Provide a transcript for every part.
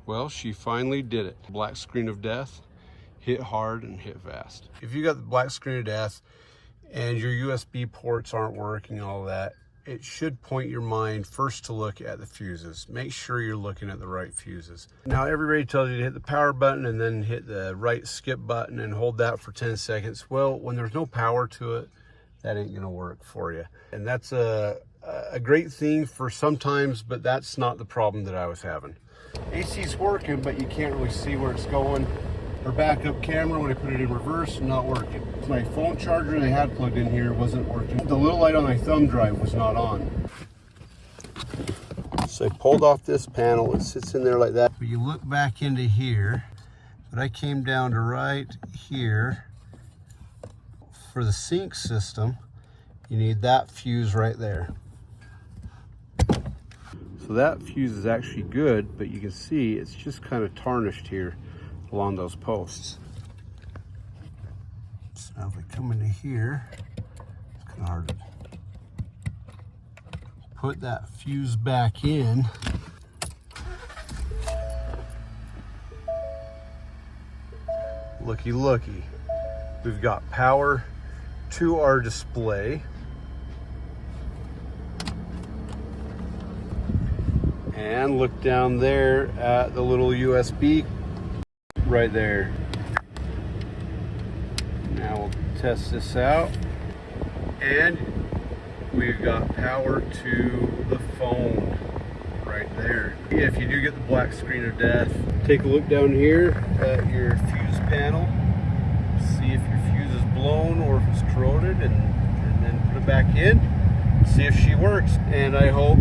Well, she finally did it. Black screen of death, hit hard and hit fast. If you got the black screen of death and your USB ports aren't working, all that, it should point your mind first to look at the fuses. Make sure you're looking at the right fuses. Now, everybody tells you to hit the power button and then hit the right skip button and hold that for 10 seconds. Well, when there's no power to it, that ain't gonna work for you. And that's a great thing for sometimes, but that's not the problem that I was having. AC's working, but you can't really see where it's going. Our backup camera, when I put it in reverse, not working. My phone charger they had plugged in here wasn't working. The little light on my thumb drive was not on. So I pulled off this panel, it sits in there like that. But you look back into here, but I came down to right here. For the sync system, you need that fuse right there. So that fuse is actually good, but you can see it's just kind of tarnished here along those posts. So now if we come into here, it's kind of hard to put that fuse back in. Looky, looky. We've got power to our display. And look down there at the little USB right there. Now we'll test this out. And we've got power to the phone right there. If you do get the black screen of death, take a look down here at your fuse panel. See if your fuse is blown or if it's corroded, and then put it back in. See if she works. And I hope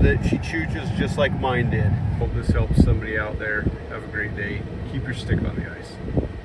that she chooches just like mine did. Hope this helps somebody out there. Have a great day. Keep your stick on the ice.